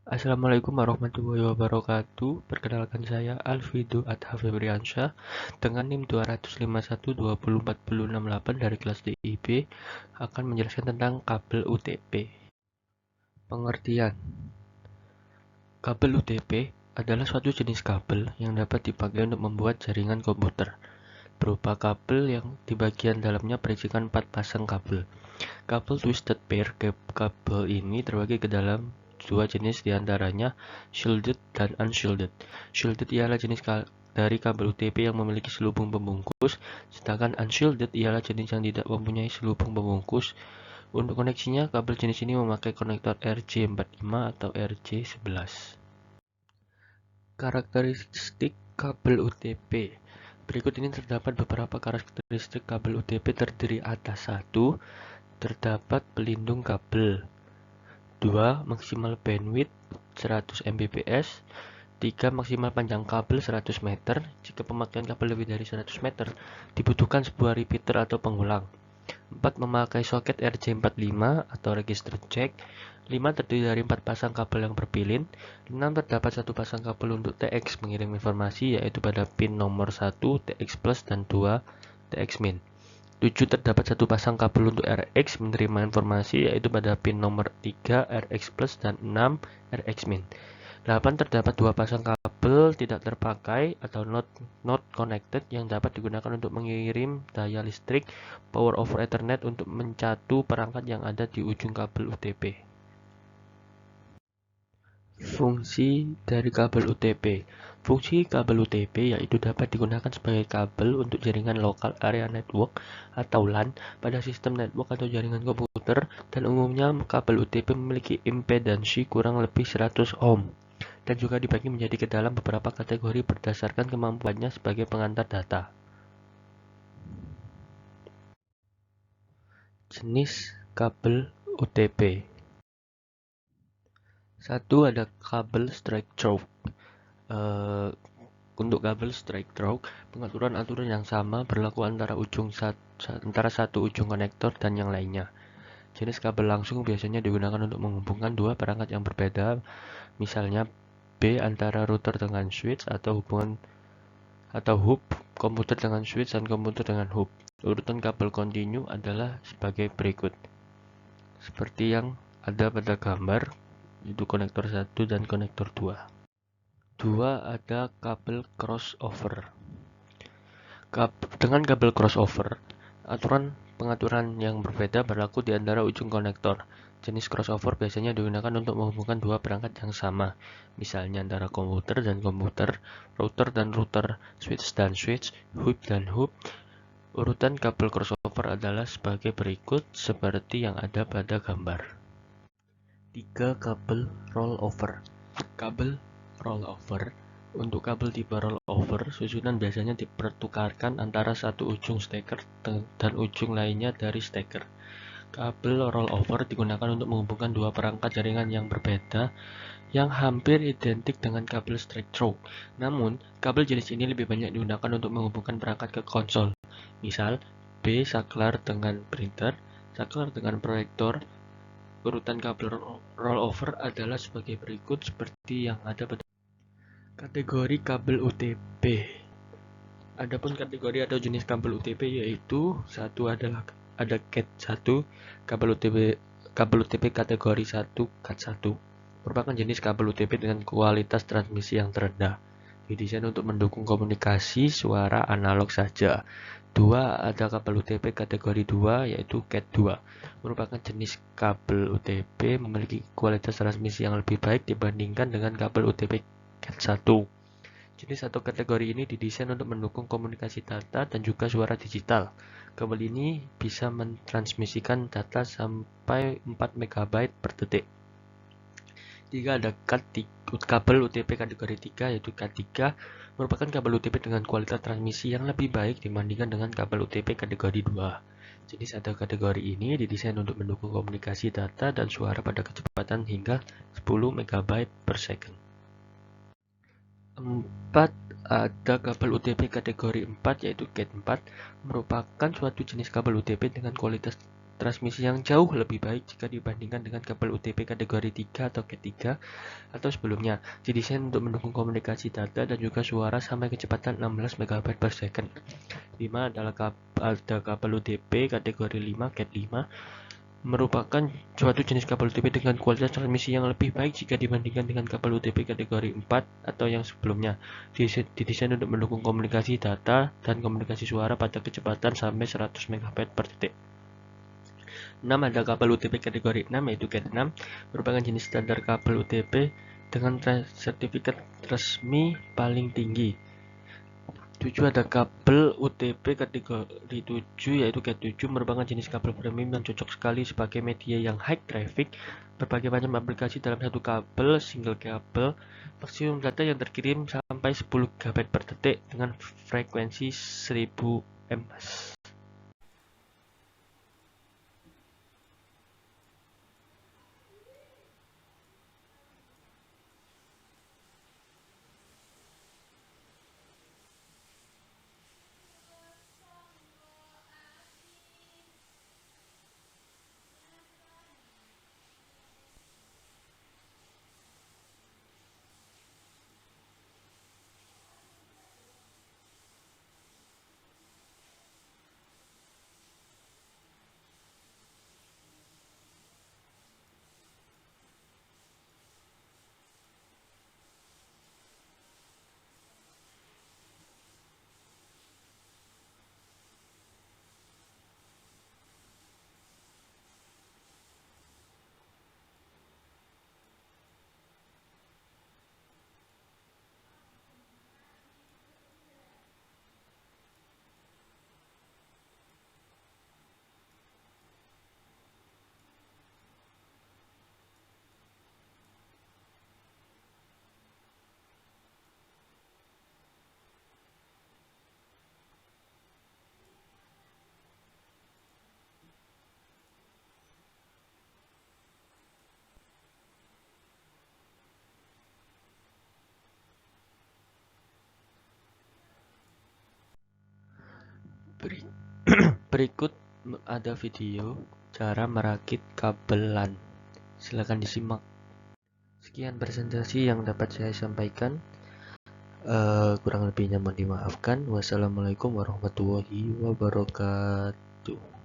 Assalamualaikum warahmatullahi wabarakatuh. Perkenalkan saya Alfido Adha Febriansyah dengan NIM 251204068 dari kelas DIP akan menjelaskan tentang kabel UTP. Pengertian. Kabel UTP adalah suatu jenis kabel yang dapat dipakai untuk membuat jaringan komputer, berupa kabel yang di bagian dalamnya berisikan 4 pasang kabel. Kabel twisted pair kabel ini terbagi ke dalam dua jenis, diantaranya shielded dan unshielded. Shielded ialah jenis dari kabel UTP yang memiliki selubung pembungkus, sedangkan unshielded ialah jenis yang tidak mempunyai selubung pembungkus. Untuk koneksinya, kabel jenis ini memakai konektor RJ45 atau RJ11. Karakteristik kabel UTP. Berikut ini terdapat beberapa karakteristik kabel UTP terdiri atas 1. Terdapat pelindung kabel. 2. Maksimal bandwidth 100 Mbps. 3. Maksimal panjang kabel 100 meter. Jika pemakaian kabel lebih dari 100 meter, dibutuhkan sebuah repeater atau pengulang. 4. Memakai soket RJ45 atau register jack. 5. Terdiri dari 4 pasang kabel yang berpilin. 6. Terdapat 1 pasang kabel untuk TX mengirim informasi, yaitu pada pin nomor 1 TX plus dan 2 TX min. 7. Terdapat 1 pasang kabel untuk RX menerima informasi, yaitu pada pin nomor 3 RX plus dan 6 RX min. 8. Terdapat 2 pasang kabel tidak terpakai atau not connected yang dapat digunakan untuk mengirim daya listrik power over Ethernet untuk mencatu perangkat yang ada di ujung kabel UTP. Fungsi dari kabel UTP. Fungsi kabel UTP yaitu dapat digunakan sebagai kabel untuk jaringan Local Area Network atau LAN pada sistem network atau jaringan komputer, dan umumnya kabel UTP memiliki impedansi kurang lebih 100 ohm dan juga dibagi menjadi ke dalam beberapa kategori berdasarkan kemampuannya sebagai pengantar data. Jenis kabel UTP. 1. Ada kabel straight through. Untuk kabel straight through, pengaturan-aturan yang sama berlaku antara satu ujung konektor dan yang lainnya. Jenis kabel langsung biasanya digunakan untuk menghubungkan dua perangkat yang berbeda, misalnya B antara router dengan switch atau hub komputer dengan switch dan komputer dengan hub. Urutan kabel kontinu adalah sebagai berikut. Seperti yang ada pada gambar, itu konektor 1 dan konektor 2. 2. Ada kabel crossover. Dengan kabel crossover, pengaturan yang berbeda berlaku di antara ujung konektor. Jenis crossover biasanya digunakan untuk menghubungkan dua perangkat yang sama, misalnya antara komputer dan komputer, router dan router, switch dan switch, hub dan hub. Urutan kabel crossover adalah sebagai berikut seperti yang ada pada gambar. 3. Kabel rollover. Kabel rollover. Untuk kabel tipe rollover, susunan biasanya dipertukarkan antara satu ujung steker dan ujung lainnya dari steker. Kabel rollover digunakan untuk menghubungkan dua perangkat jaringan yang berbeda yang hampir identik dengan kabel straight through. Namun, kabel jenis ini lebih banyak digunakan untuk menghubungkan perangkat ke konsol. Misal, B saklar dengan printer, saklar dengan proyektor. Urutan kabel rollover adalah sebagai berikut seperti yang ada pada kategori kabel UTP. Adapun kategori atau jenis kabel UTP yaitu satu adalah ada CAT1, kabel UTP kategori 1 CAT1 merupakan jenis kabel UTP dengan kualitas transmisi yang terendah, didesain untuk mendukung komunikasi suara analog saja. 2. Ada kabel UTP kategori 2 yaitu CAT2, merupakan jenis kabel UTP memiliki kualitas transmisi yang lebih baik dibandingkan dengan kabel UTP CAT1. Jenis atau kategori ini didesain untuk mendukung komunikasi data dan juga suara digital. Kabel ini bisa mentransmisikan data sampai 4 MB per detik. 3. Ada kabel UTP kategori 3 yaitu K3, merupakan kabel UTP dengan kualitas transmisi yang lebih baik dibandingkan dengan kabel UTP kategori 2. Jenis atau kategori ini didesain untuk mendukung komunikasi data dan suara pada kecepatan hingga 10 MB per second. 4. Ada kabel UTP kategori 4 yaitu CAT4, merupakan suatu jenis kabel UTP dengan kualitas transmisi yang jauh lebih baik jika dibandingkan dengan kabel UTP kategori 3 atau Cat 3 atau sebelumnya. Didesain untuk mendukung komunikasi data dan juga suara sampai kecepatan 16 MB per second. 5 adalah ada kabel UTP kategori 5 Cat 5 merupakan suatu jenis kabel UTP dengan kualitas transmisi yang lebih baik jika dibandingkan dengan kabel UTP kategori 4 atau yang sebelumnya. Didesain untuk mendukung komunikasi data dan komunikasi suara pada kecepatan sampai 100 MB per detik. 6 ada kabel UTP kategori 6 yaitu Cat 6 merupakan jenis standar kabel UTP dengan sertifikat resmi paling tinggi. 7 ada kabel UTP kategori 7 yaitu Cat 7 merupakan jenis kabel premium yang cocok sekali sebagai media yang high traffic, berbagai macam aplikasi dalam satu kabel, single kabel, maksimum data yang terkirim sampai 10 GB per detik dengan frekuensi 1000 ms. Berikut ada video cara merakit kabel LAN. Silakan disimak. Sekian presentasi yang dapat saya sampaikan. Kurang lebihnya mohon dimaafkan. Wassalamualaikum warahmatullahi wabarakatuh.